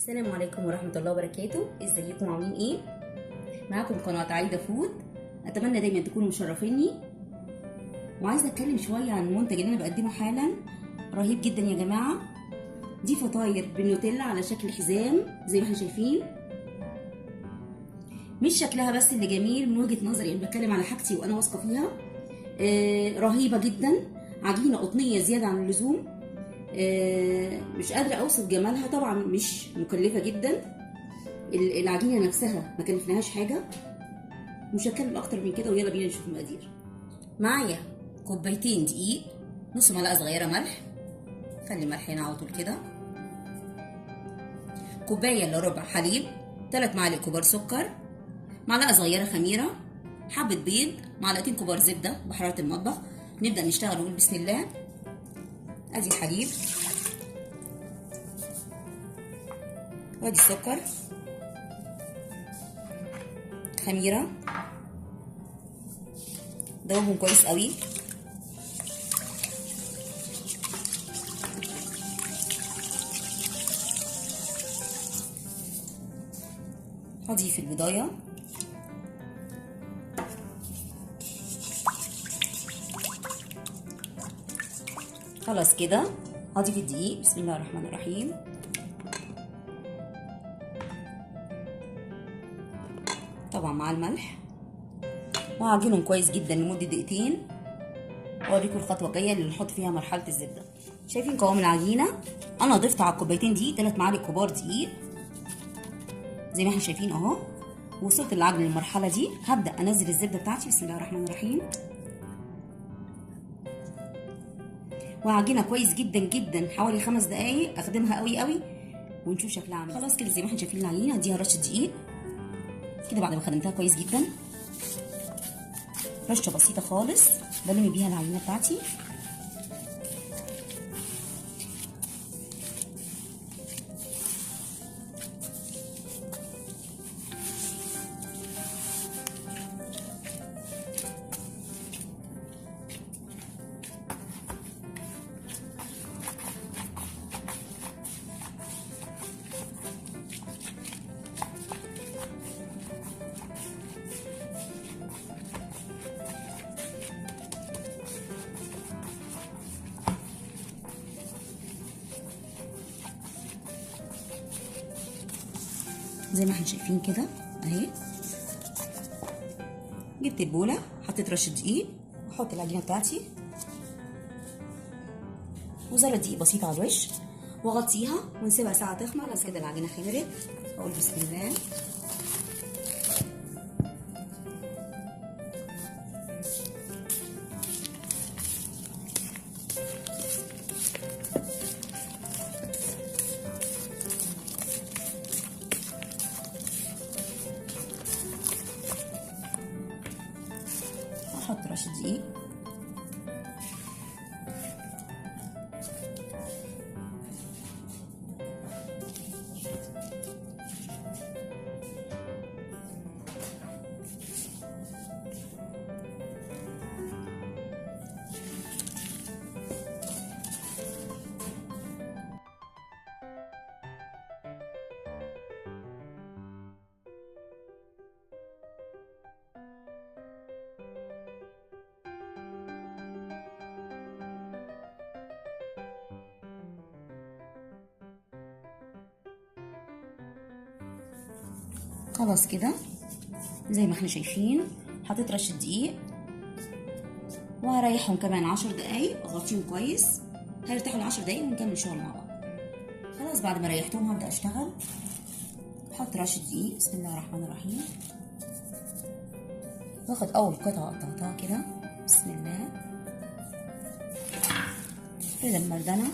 السلام عليكم ورحمة الله وبركاته. ازيكم عاملين ايه؟ معاكم قناة عايدة فود. اتمنى دايما تكونوا مشرفيني، وعايزة اتكلم شوية عن المنتج اللي انا بقدمه حالا. رهيب جدا يا جماعة. دي فطاير بالنوتيلا على شكل حزام زي ما احنا شايفين. مش شكلها بس اللي جميل، من وجهة نظري انا بتكلم على حاجتي وانا واثقة فيها. رهيبة جدا، عجينة قطنية زيادة عن اللزوم. مش قادرة اوصف جمالها، طبعا مش مكلفة جدا. العجينة نفسها ما كلفناهاش حاجة. مش هتكلم اكتر من كده، ويلا بينا نشوف المقادير. معايا كوبايتين دقيق، نص معلقة صغيرة ملح، خلي الملح هنا على طول كده، كوباية الا ربع حليب، 3 معالق كبار سكر، معلقة صغيرة خميرة، حبة بيض، معلقتين كبار زبدة بحرارة المطبخ. نبدأ نشتغل ونقول بسم الله. ادي الحليب، وادي السكر، خميرة، دوبهم كويس قوي. هضيف البضاية، خلاص كده. هضيف الدقيق، بسم الله الرحمن الرحيم. طبعا مع الملح، وهعجنهم كويس جدا لمدة دقيقتين. واوريكم الخطوة الجاية اللي نحط فيها مرحلة الزبدة. شايفين قوام العجينة؟ انا ضفت على الكوبايتين دي 3 معالق كبار دقيق زي ما احنا شايفين اهو. وصلت للعجن للمرحلة دي، هبدأ انزل الزبدة بتاعتي، بسم الله الرحمن الرحيم. وهعجنها كويس جدا جدا حوالي 5 دقايق، اخدمها قوي قوي ونشوف شكلها عامل. خلاص كده زي ما احنا شايفين العجينة، اديها رشة دقيق كده بعد ما خدمتها كويس جدا. رشة بسيطة خالص بلم بيها العجينة بتاعتي. زي ما احنا شايفين كده اهي. جبت البوله، حطيت رشه دقيق، واحط العجينه بتاعتي وزرة دقيق بسيطه على الوش، واغطيها ونسيبها ساعه تخمر. بس كده العجينه خمرت، اقول بسم الله. احط رشه دقيق، خلاص كده زي ما احنا شايفين. حطيت رشه دقيق، وهريحهم كمان 10 دقايق، اغطيهم كويس. هيرتاحوا ل10 دقايق ونكمل شغل مع بعض. خلاص بعد ما ريحتهم هبدا اشتغل. احط رشه دقيق، بسم الله الرحمن الرحيم. واخد اول قطعه قطعتها كده، بسم الله كده المردنه.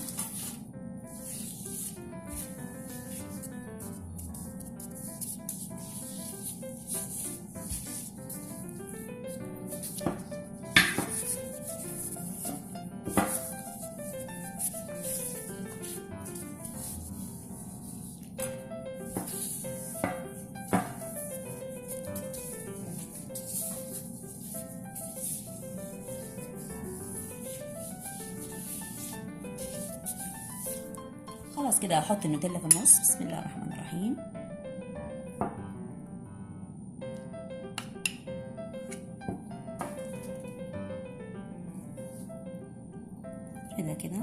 خلاص كده هحط النوتيلا في النص. بسم الله الرحمن الرحيم. كده كده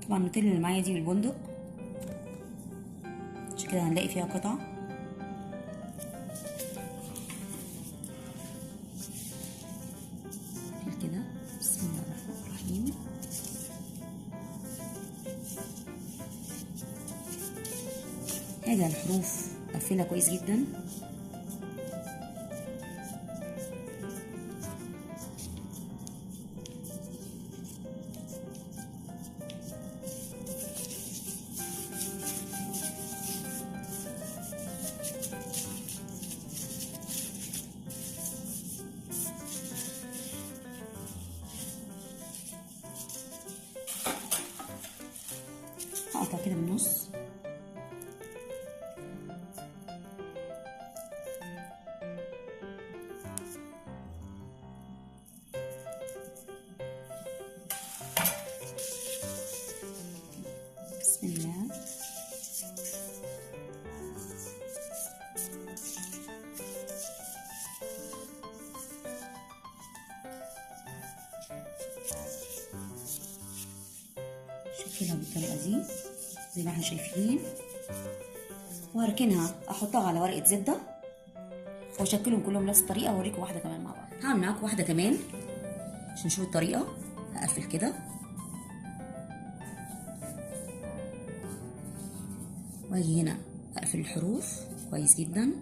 طبعا النوتيلا اللي معايا دي بالبندق، عشان كده هنلاقي فيها قطع. كده بسم الله الرحمن الرحيم. هذا الحروف اقفلها كويس جدا. هقطع كده من النص. بسم الله. شكلها بالطريقة دي زي ما احنا شايفين، وهركنها احطها على ورقة زبدة واشكلهم كلهم نفس الطريقة. واوريكم واحدة كمان مع بعض. هعمل معاكم واحدة كمان عشان نشوف الطريقة. هقفل كده واجي هنا اقفل الحروف كويس جدا.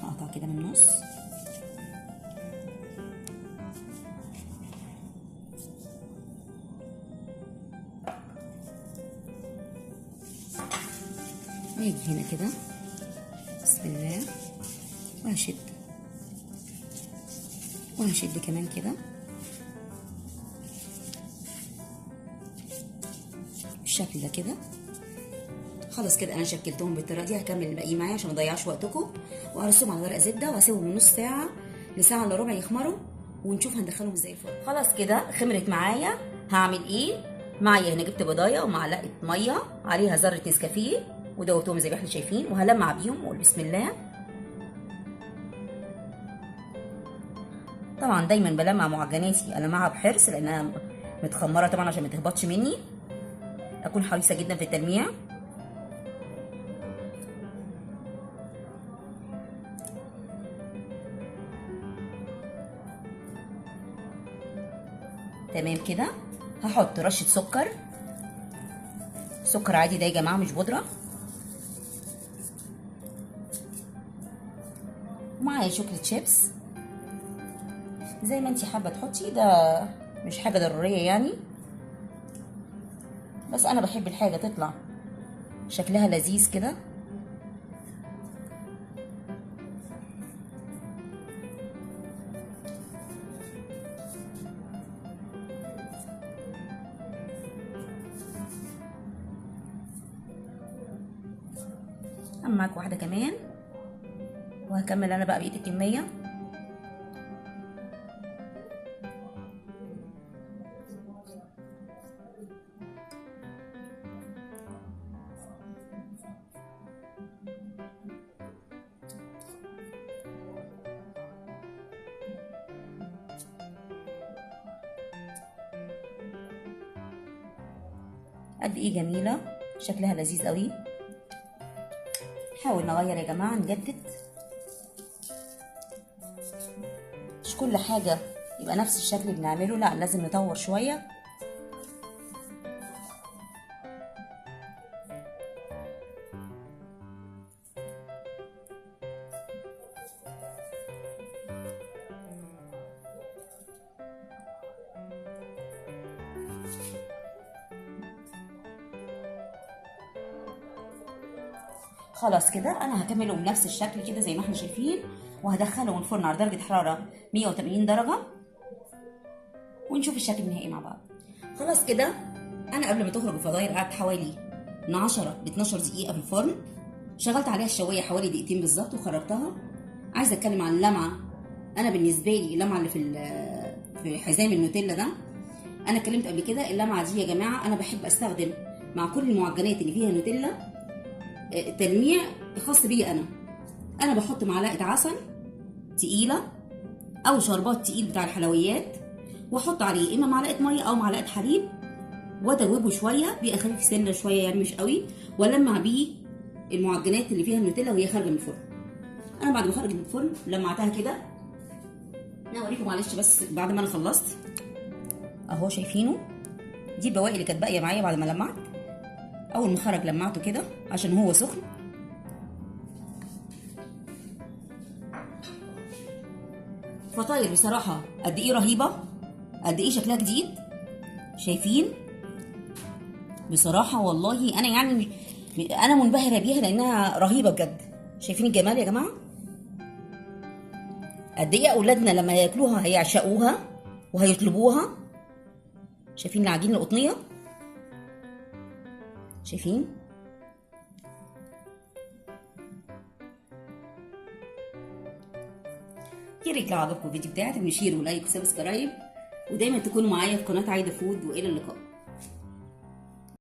هقطع كده من النص. واجي هنا كده بسم الله وهشد كمان كده بالشكل ده كده. خلاص كده انا شكلتهم بالطريقه دي. هكمل الباقي معايا عشان ما اضيعش وقتكم، وهرصهم على ورق زبده واسيبهم من نص ساعه لساعه الا ربع يخمروا، ونشوف هندخلهم ازاي الفرن. خلاص كده خمرت معايا. هعمل ايه؟ معايا هنا جبت بضايه ومعلقه ميه عليها ذره نسكافيه ودوبتهم زي ما احنا شايفين، وهلمع بيهم واقول بسم الله. طبعا دايما بلمع معجناتي المعها بحرص لانها متخمره طبعا عشان ما تهبطش مني. اكون حريصه جدا في التلميع. تمام كده. هحط رشه سكر عادي ده يا جماعه مش بودره، ومعايا شوكليت شيبس زي ما انتي حابه تحطي، ده مش حاجه ضروريه يعني، بس انا بحب الحاجه تطلع شكلها لذيذ كده. اعمل معاك واحده كمان وهكمل انا بقى بقيه الكميه. قد ايه جميله، شكلها لذيذ قوي. نحاول نغير يا جماعه، نجدد، مش كل حاجه يبقى نفس الشكل اللي بنعمله، لا لازم نطور شويه. خلاص كده انا هكمله بنفس الشكل كده زي ما احنا شايفين، وهدخله الفرن على درجه حراره 180 درجه، ونشوف الشكل النهائي مع بعض. خلاص كده انا قبل ما تخرج الفطاير قعدت حوالي من 10 ل 12 دقيقه في الفرن، شغلت عليها الشوايه حوالي دقيقتين بالظبط وخرجتها. عايزه اتكلم عن اللمعه. انا بالنسبه لي اللمعه اللي في حزام النوتيلا ده، انا اتكلمت قبل كده، اللمعه دي يا جماعه انا بحب استخدم مع كل المعجنات اللي فيها نوتيلا تلميع خاص بيا انا بحط معلقه عسل تقيله او شربات تقيل بتاع الحلويات، واحط عليه اما معلقه ميه او معلقه حليب، وادوبه شويه، بيبقى خفيف سنه شويه يعني مش قوي، ولمع بيه المعجنات اللي فيها النوتيلا وهي خارجه من الفرن. انا بعد ما خرجت من الفرن لمعتها كده. انا اوريكم معلش بس بعد ما انا خلصت اهو، شايفينه؟ دي البواقي اللي كانت باقيه معايا بعد ما لمعت. اول ما خرج لمعته كده عشان هو سخن. فطاير بصراحه قد ايه رهيبه، قد ايه شكلها جديد، شايفين؟ بصراحه والله انا يعني انا منبهره بيها لانها رهيبه بجد. شايفين الجمال يا جماعه؟ قد ايه اولادنا لما ياكلوها هيعشقوها وهيطلبوها. شايفين العجينه القطنيه؟ شايفين؟ يا ريت لو عجبكم الفيديو بتاعي تعملوا شير ولايك وسبسكرايب، ودايما تكونوا معايا في قناه عايده فود، والى اللقاء.